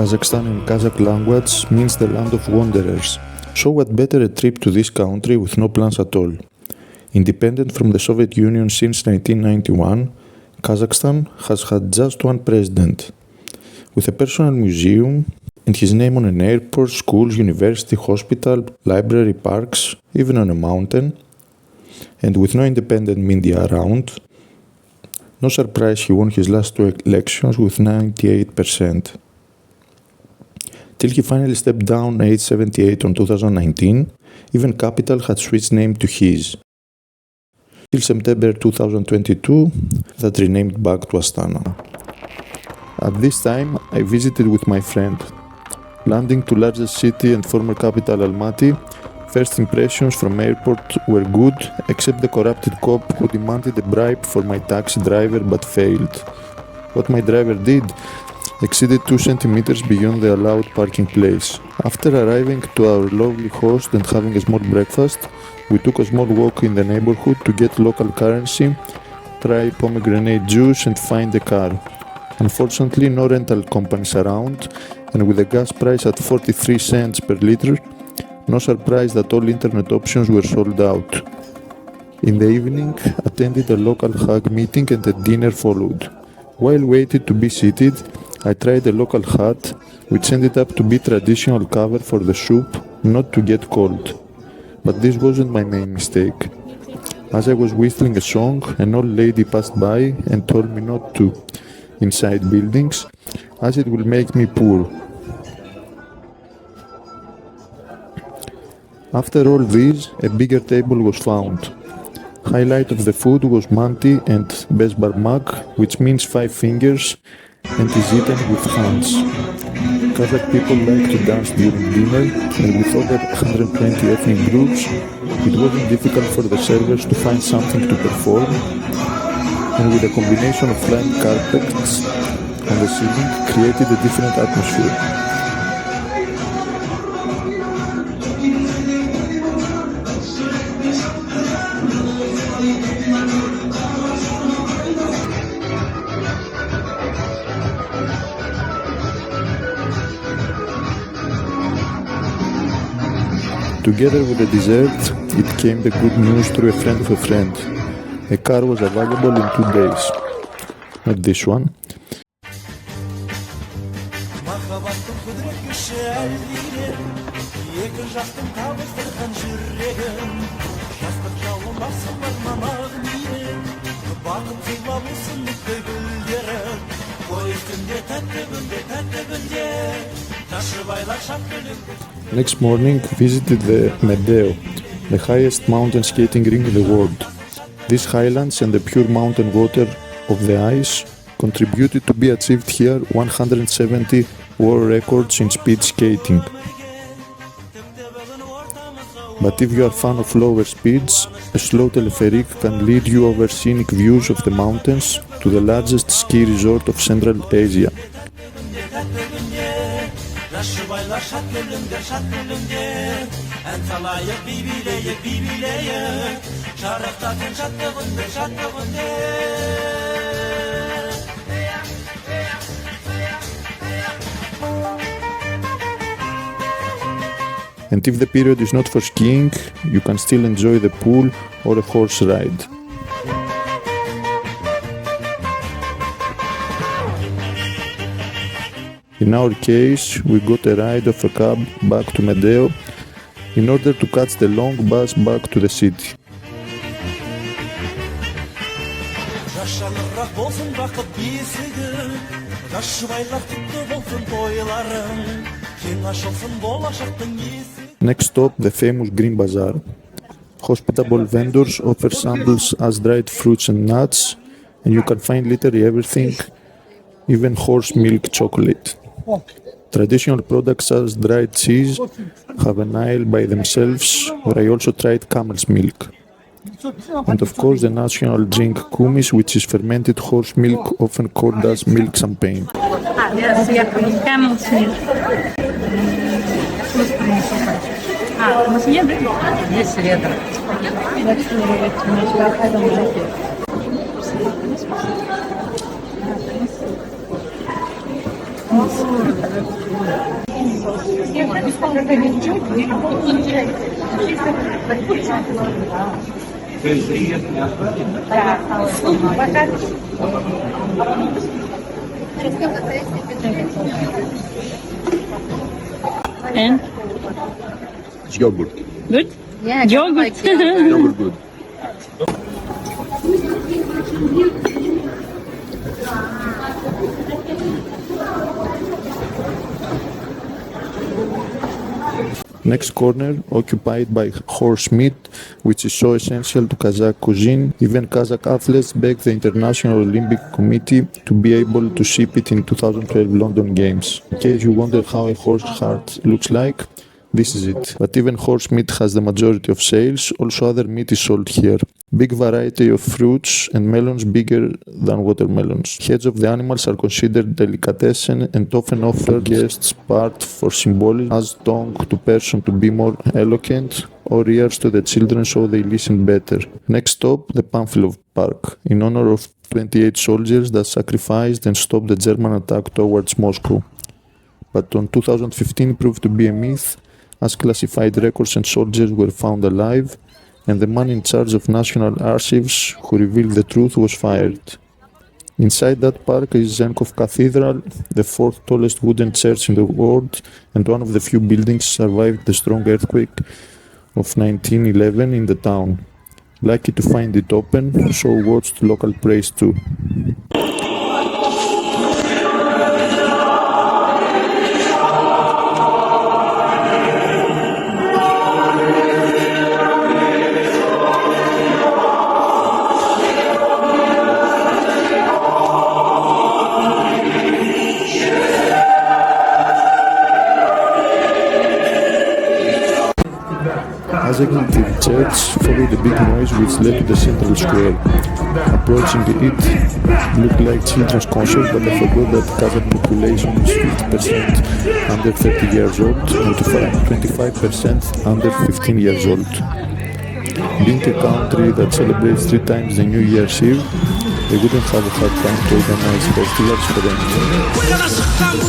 Kazakhstan in Kazakh language means the land of wanderers. So what better a trip to this country with no plans at all? Independent from the Soviet Union since 1991, Kazakhstan has had just one president, with a personal museum and his name on an airport, schools, university, hospital, library, parks, even on a mountain, and with no independent media around. No surprise he won his last two elections with 98%. Till he finally stepped down age 78 on 2019, even capital had switched name to his. Till September 2022, that renamed back to Astana. At this time, I visited with my friend. Landing to largest city and former capital Almaty, first impressions from airport were good, except the corrupted cop who demanded a bribe for my taxi driver but failed. What my driver did exceeded 2 centimeters beyond the allowed parking place. After arriving to our lovely host and having a small breakfast, we took a small walk in the neighborhood to get local currency, try pomegranate juice and find a car. Unfortunately, no rental companies around, and with the gas price at 43 cents per liter, no surprise that all internet options were sold out. In the evening, attended a local hug meeting and a dinner followed. While waiting to be seated, I tried a local hut, which ended up to be traditional cover for the soup, not to get cold. But this wasn't my main mistake. As I was whistling a song, an old lady passed by and told me not to inside buildings, as it will make me poor. After all this, a bigger table was found. Highlight of the food was manti and bezbarmak, which means 5 fingers, and is eaten with hands. Kazakh people like to dance during dinner, and with over 120 ethnic groups, it wasn't difficult for the servers to find something to perform, and with a combination of flying carpets on the ceiling created a different atmosphere. Together with the dessert, it came the good news through a friend of a friend. A car was available in 2 days. Not this one. Next morning, visited the Medeo, the highest mountain skating rink in the world. These highlands and the pure mountain water of the ice contributed to be achieved here 170 world records in speed skating. But if you are a fan of lower speeds, a slow teleferic can lead you over scenic views of the mountains to the largest ski resort of Central Asia. And if the period is not for skiing, you can still enjoy the pool or a horse ride. In our case, we got a ride of a cab back to Medeo in order to catch the long bus back to the city. Next stop, the famous Green Bazaar. Hospitable vendors offer samples as dried fruits and nuts, and you can find literally everything, even horse milk chocolate. Traditional products as dried cheese have an aisle by themselves, where I also tried camel's milk. And of course the national drink kumis, which is fermented horse milk, often called as milk champagne. Camel's milk. And It's yogurt. good? Yeah, Yogurt. Yogurt good. Next corner, occupied by horse meat, which is so essential to Kazakh cuisine. Even Kazakh athletes begged the International Olympic Committee to be able to ship it in 2012 London Games. In case you wonder how a horse heart looks like, this is it. But even horse meat has the majority of sales, also other meat is sold here. Big variety of fruits and melons bigger than watermelons. Heads of the animals are considered delicatessen and often offer guests part for symbolism, as tongue to person to be more eloquent, or ears to the children so they listen better. Next stop, the Pamphilov Park, in honor of 28 soldiers that sacrificed and stopped the German attack towards Moscow. But in 2015 proved to be a myth, as classified records and soldiers were found alive, and the man in charge of National Archives who revealed the truth was fired. Inside that park is Zenkov Cathedral, the fourth tallest wooden church in the world, and one of the few buildings survived the strong earthquake of 1911 in the town. Lucky to find it open, so watched local praise too. As I entered the church, followed a big noise which led to the central square. Approaching it looked like children's concert, but I forgot that Kazakh population is 50% under 30 years old and 25% under 15 years old. Being a country that celebrates 3 times the New Year's Eve, they wouldn't have a hard time to organize festivals for anyone.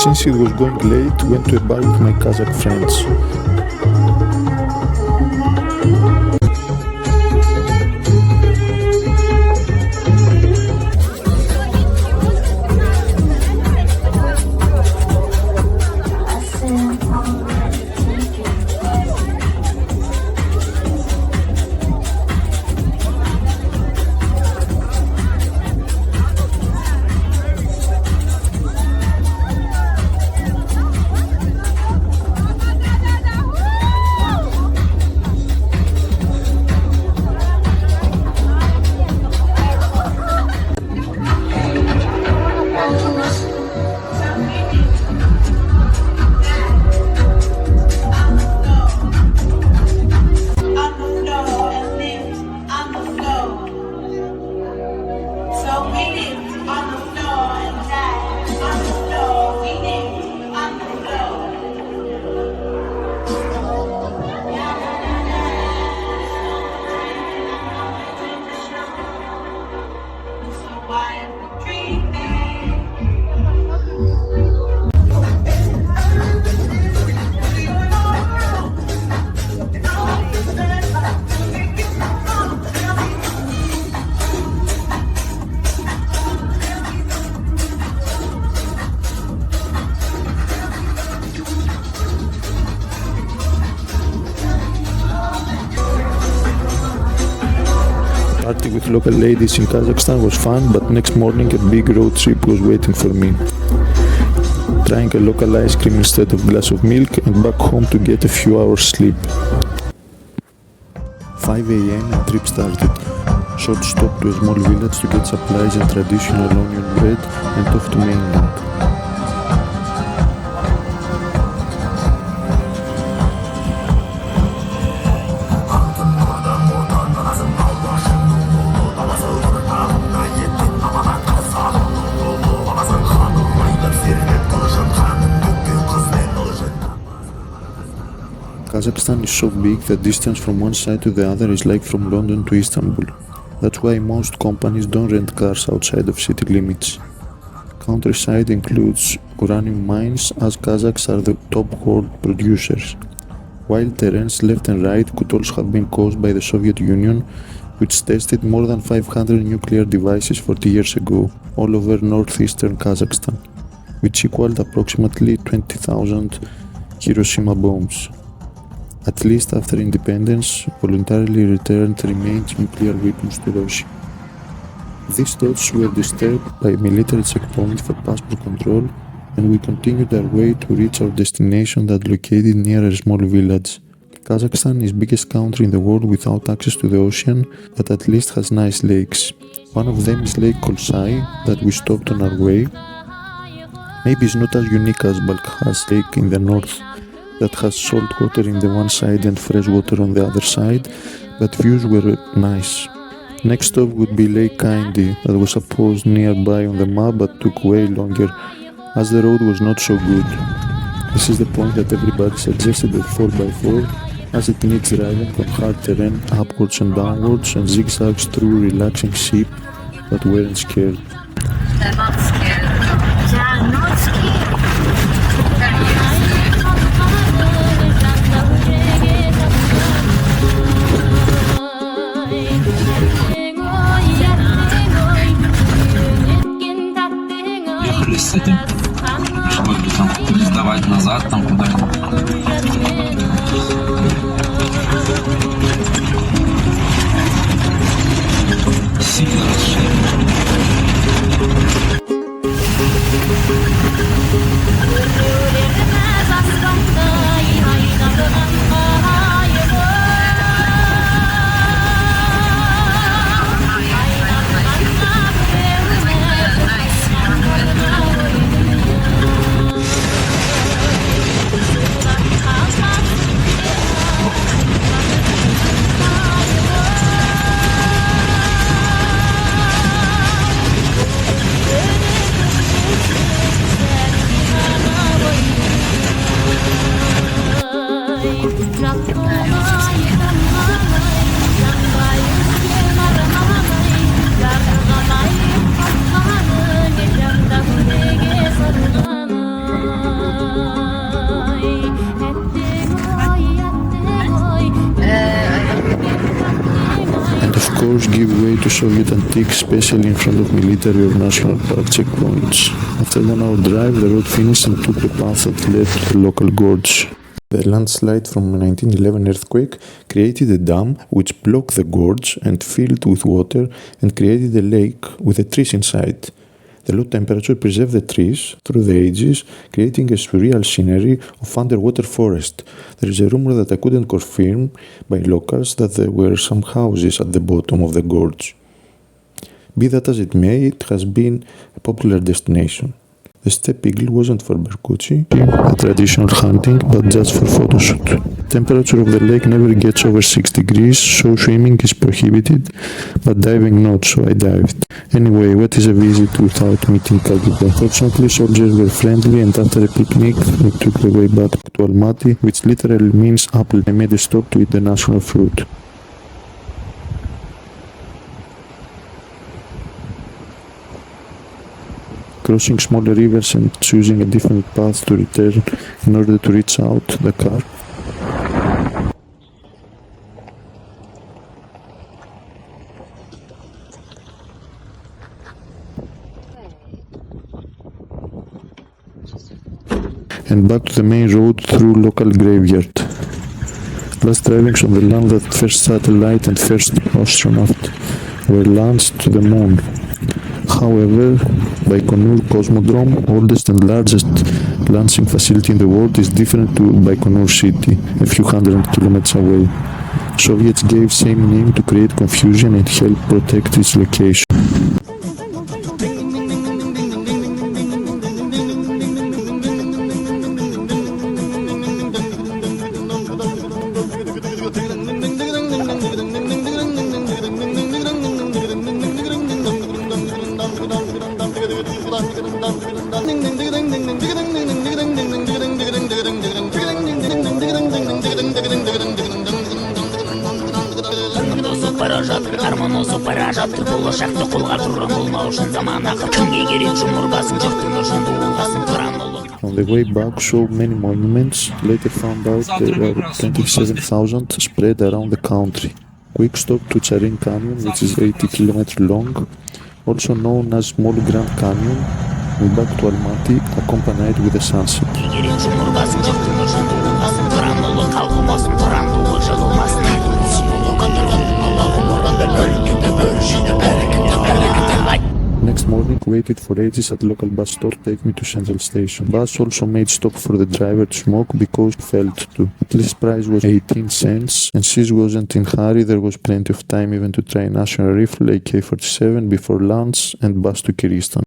Since it was going late, went to a bar with my Kazakh friends. Flirting with local ladies in Kazakhstan was fun, but next morning a big road trip was waiting for me. Trying a local ice cream instead of glass of milk and back home to get a few hours sleep. 5 a.m. and trip started. Short stop to a small village to get supplies and traditional onion bread and off to mainland. Kazakhstan is so big that distance from one side to the other is like from London to Istanbul. That's why most companies don't rent cars outside of city limits. Countryside includes uranium mines, as Kazakhs are the top world producers. Wild terrains left and right could also have been caused by the Soviet Union, which tested more than 500 nuclear devices 40 years ago, all over northeastern Kazakhstan, which equaled approximately 20,000 Hiroshima bombs. At least after independence, voluntarily returned remains nuclear weapons to Russia. These thoughts were disturbed by a military checkpoint for passport control, and we continued our way to reach our destination that located near a small village. Kazakhstan is the biggest country in the world without access to the ocean, but at least has nice lakes. One of them is Lake Kolsai that we stopped on our way. Maybe it's not as unique as Balkhas Lake in the north, that has salt water in the one side and fresh water on the other side, but views were nice. Next stop would be Lake Kindy, that was supposed nearby on the map but took way longer as the road was not so good. This is the point that everybody suggested a 4x4 as it needs driving on hard terrain upwards and downwards and zigzags through relaxing sheep that weren't scared. They're not scared. They are not scared. Ехали с этим, чтобы там пересдавать назад там куда-нибудь. Сильно расширено. Give way to Soviet antiques, especially in front of military or national park checkpoints. After 1 hour drive, the road finished and took the path that led to the local gorge. The landslide from 1911 earthquake created a dam which blocked the gorge and filled with water and created a lake with the trees inside. The low temperature preserved the trees through the ages, creating a surreal scenery of underwater forest. There is a rumor that I couldn't confirm by locals that there were some houses at the bottom of the gorge. Be that as it may, it has been a popular destination. The steppe eagle wasn't for berkuchi, a traditional hunting, but just for photoshoot. Temperature of the lake never gets over 6 degrees, so swimming is prohibited, but diving not, so I dived. Anyway, what is a visit without meeting Kagiba? Fortunately, soldiers were friendly, and after a picnic, we took the way back to Almaty, which literally means apple. I made a stop to eat the national fruit. Crossing smaller rivers and choosing a different path to return in order to reach out the car. And back to the main road through local graveyard. Last drivings on the land that first satellite and first astronaut. were launched to the moon. However, Baikonur Cosmodrome, oldest and largest launching facility in the world, is different to Baikonur city, a few hundred kilometers away. Soviets gave same name to create confusion and help protect its location. Арманозу пара жатыр болашақты қолға тұрған болмау үшін заман ақыр кімге керек жұмыр басын жұрттың ұшынды олғасын тұран ұлы. On the way back, saw many monuments. Later found out there are 27,000 spread around the country. Quick stop to Charin Canyon, which is 80 kilometers long, also known as Small Grand Canyon. We back to Almaty, accompanied with the sunset. Керек жұмыр басын жұрттың ұшынды олғасын тұран ұлы қалғымасын тұран ұлы жығылмасын. Next morning, waited for ages at local bus store to take me to Central Station. Bus also made stop for the driver to smoke because he felt to. At least price was 18 cents, and since wasn't in hurry, there was plenty of time even to try National Rifle AK-47 before lunch and bus to Kyrgyzstan.